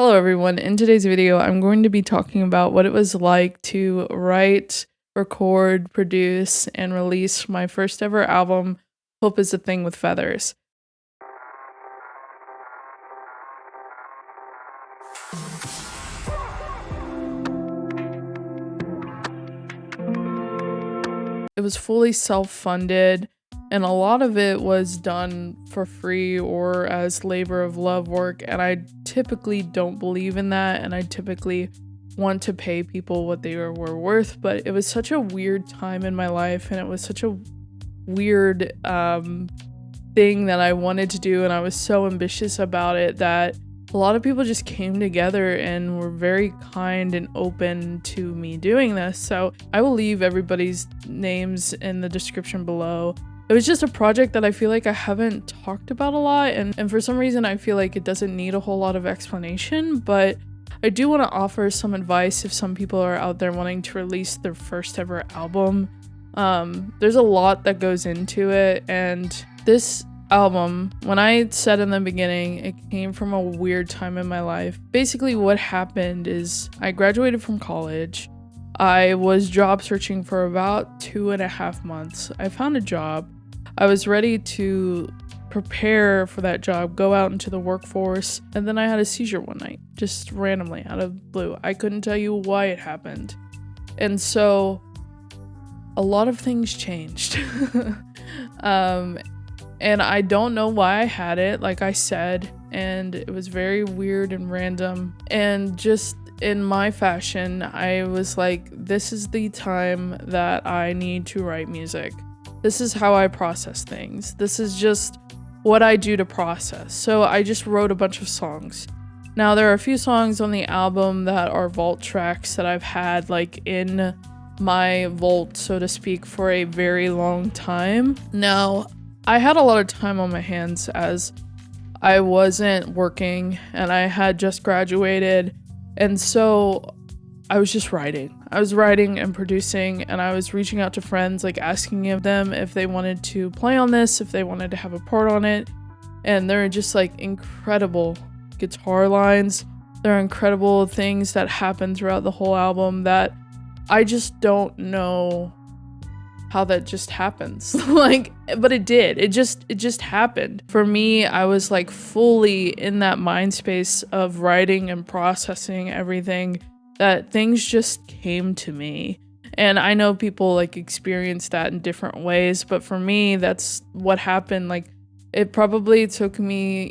Hello everyone, in today's video I'm going to be talking about what it was like to write, record, produce, and release my first ever album, Hope is a Thing with Feathers. It was fully self-funded, and a lot of it was done for free or as labor of love work, and I typically don't believe in that, and I typically want to pay people what they were worth, but it was such a weird time in my life, and it was such a weird thing that I wanted to do, and I was so ambitious about it that a lot of people just came together and were very kind and open to me doing this. So I will leave everybody's names in the description below. It was just a project that I feel like I haven't talked about a lot, and for some reason I feel like it doesn't need a whole lot of explanation, but I do want to offer some advice if some people are out there wanting to release their first ever album. There's a lot that goes into it, and this album, when I said in the beginning, it came from a weird time in my life. Basically what happened is I graduated from college. I was job searching for about 2.5 months. I found a job. I was ready to prepare for that job, go out into the workforce, and then I had a seizure one night, just randomly out of blue. I couldn't tell you why it happened. And so a lot of things changed. And I don't know why I had it, like I said, and it was very weird and random. And just in my fashion, I was like, this is the time that I need to write music. This is how I process things. This is just what I do to process. So I just wrote a bunch of songs. Now there are a few songs on the album that are vault tracks that I've had like in my vault, so to speak, for a very long time. Now, I had a lot of time on my hands as I wasn't working and I had just graduated, and so I was just writing. I was writing and producing, and I was reaching out to friends, like asking them if they wanted to play on this, if they wanted to have a part on it, and there are just like incredible guitar lines. There are incredible things that happen throughout the whole album that I just don't know how that just happens. But it did. It just happened. For me, I was like fully in that mind space of writing and processing everything, that things just came to me. And I know people like experience that in different ways, but for me, that's what happened. Like, it probably took me,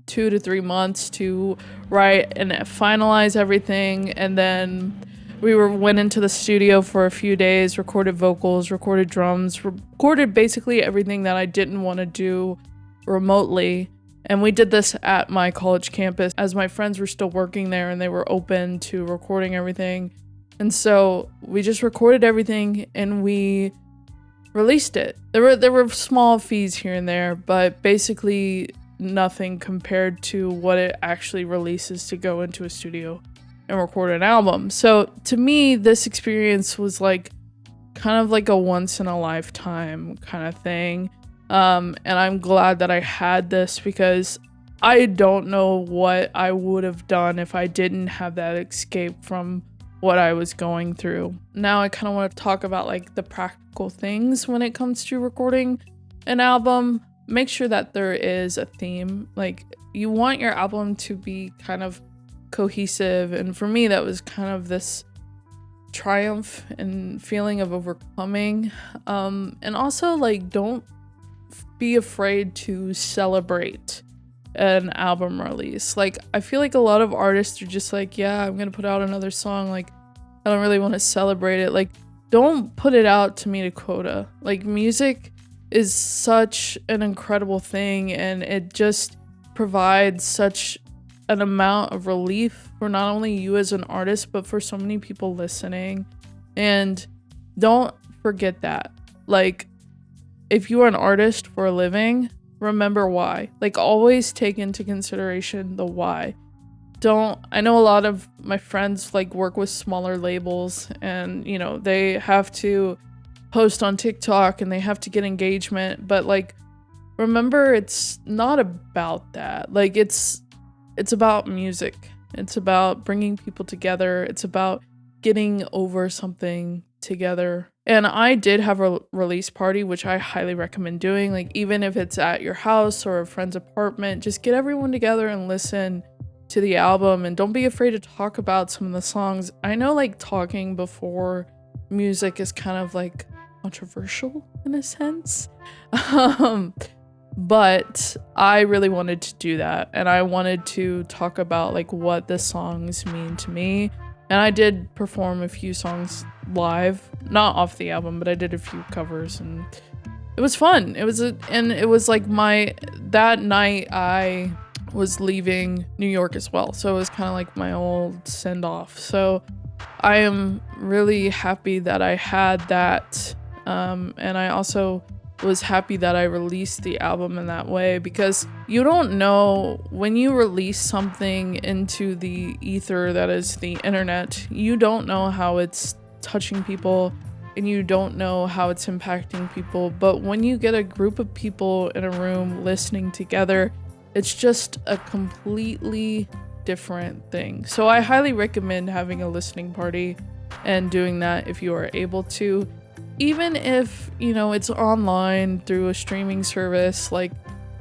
2 to 3 months to write and finalize everything, and then we went into the studio for a few days, recorded vocals, recorded drums, recorded basically everything that I didn't want to do remotely. And we did this at my college campus as my friends were still working there and they were open to recording everything. And so we just recorded everything and we released it. There were small fees here and there, but basically nothing compared to what it actually releases to go into a studio and record an album. So to me, this experience was like kind of like a once in a lifetime kind of thing. And I'm glad that I had this, because I don't know what I would have done if I didn't have that escape from what I was going through. Now I kind of want to talk about like the practical things when it comes to recording an album. Make sure that there is a theme. Like, you want your album to be kind of cohesive, and for me that was kind of this triumph and feeling of overcoming, and also like don't be afraid to celebrate an album release. Like, I feel like a lot of artists are just like, yeah, I'm gonna put out another song, like I don't really want to celebrate it. Like, don't put it out to meet a quota. Like, music is such an incredible thing, and it just provides such an amount of relief for not only you as an artist, but for so many people listening. And don't forget that. Like, if you are an artist for a living, remember why. Like, always take into consideration the why. I know a lot of my friends like work with smaller labels, and they have to post on TikTok and they have to get engagement, but like, remember, it's not about that. Like, it's it's about music. It's about bringing people together. It's about getting over something together. And I did have a release party, which I highly recommend doing. Like, even if it's at your house or a friend's apartment, just get everyone together and listen to the album, and don't be afraid to talk about some of the songs. I know, like, talking before music is kind of like controversial in a sense. But I really wanted to do that, and I wanted to talk about like what the songs mean to me. And I did perform a few songs live, not off the album, but I did a few covers, and it was fun. It was like that night I was leaving New York as well, so it was kind of like my old send off. So I am really happy that I had that, and I also was happy that I released the album in that way, because you don't know when you release something into the ether that is the internet, you don't know how it's touching people and you don't know how it's impacting people. But when you get a group of people in a room listening together, it's just a completely different thing. So I highly recommend having a listening party and doing that if you are able to. Even if, you know, it's online through a streaming service, like,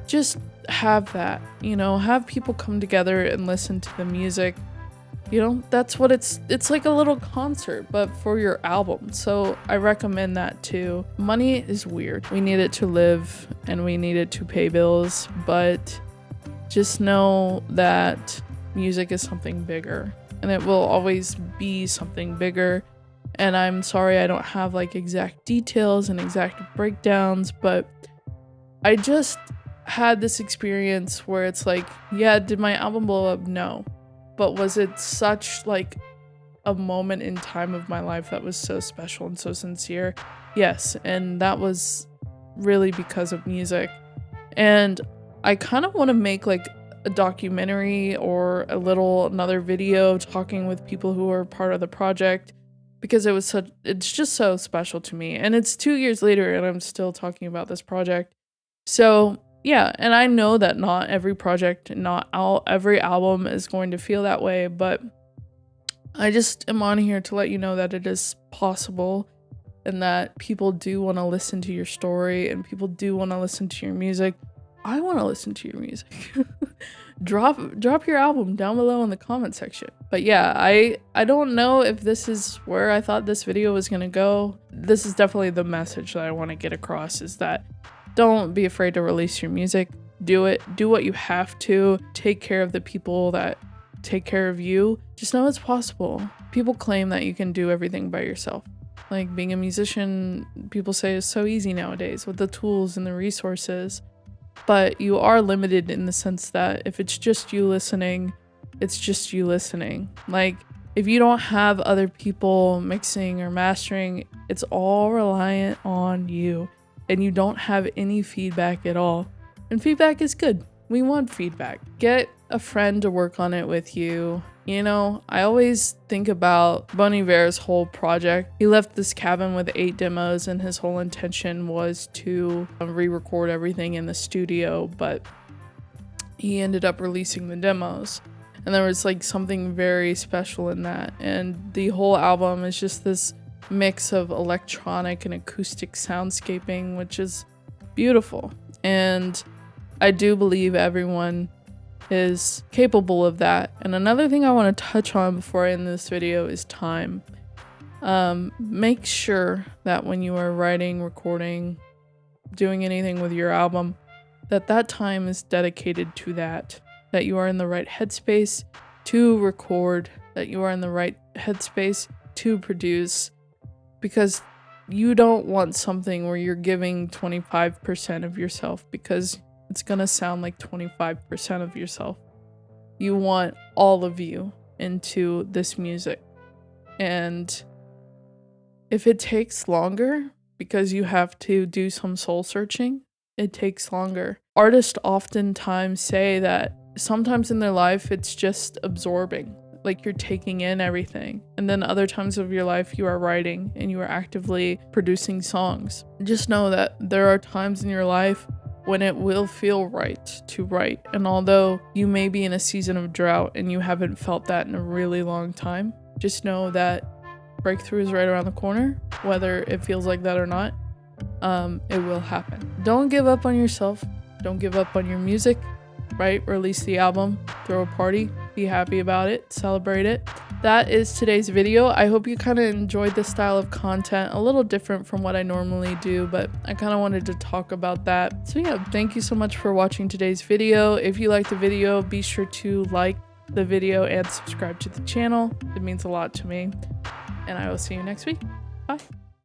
just have that, you know, have people come together and listen to the music. You know, that's what it's like a little concert, but for your album. So I recommend that too. Money is weird. We need it to live and we need it to pay bills, but just know that music is something bigger, and it will always be something bigger. And I'm sorry I don't have like exact details and exact breakdowns, but I just had this experience where it's like, yeah, did my album blow up? No. But was it such like a moment in time of my life that was so special and so sincere? Yes. And that was really because of music. And I kind of want to make like a documentary or another video talking with people who are part of the project, because it's just so special to me. And it's 2 years later and I'm still talking about this project. So yeah, and I know that not every project, every album is going to feel that way, but I just am on here to let you know that it is possible, and that people do want to listen to your story and people do want to listen to your music. I want to listen to your music. Drop your album down below in the comment section. But yeah, I don't know if this is where I thought this video was gonna go. This is definitely the message that I want to get across, is that don't be afraid to release your music. Do it. Do what you have to. Take care of the people that take care of you. Just know it's possible. People claim that you can do everything by yourself. Like, being a musician, people say, is so easy nowadays with the tools and the resources. But you are limited in the sense that if it's just you listening, it's just you listening. Like, if you don't have other people mixing or mastering, it's all reliant on you, and you don't have any feedback at all. And feedback is good. We want feedback. Get a friend to work on it with you. You know, I always think about Bon Iver's whole project. He left this cabin with 8 demos, and his whole intention was to re-record everything in the studio, but he ended up releasing the demos. And there was like something very special in that. And the whole album is just this mix of electronic and acoustic soundscaping, which is beautiful. And I do believe everyone is capable of that. And another thing I want to touch on before I end this video is time. Make sure that when you are writing, recording, doing anything with your album, that time is dedicated to that you are in the right headspace to record, that you are in the right headspace to produce, because you don't want something where you're giving 25% of yourself, because it's gonna sound like 25% of yourself. You want all of you into this music. And if it takes longer because you have to do some soul searching, it takes longer. Artists oftentimes say that sometimes in their life it's just absorbing, like you're taking in everything. And then other times of your life you are writing and you are actively producing songs. Just know that there are times in your life when it will feel right to write. And although you may be in a season of drought and you haven't felt that in a really long time, just know that breakthrough is right around the corner, whether it feels like that or not. It will happen. Don't give up on yourself. Don't give up on your music, right? Release the album, throw a party, be happy about it, celebrate it. That is today's video. I hope you kind of enjoyed this style of content, a little different from what I normally do, but I kind of wanted to talk about that. So yeah, thank you so much for watching today's video. If you liked the video, be sure to like the video and subscribe to the channel. It means a lot to me. And I will see you next week. Bye.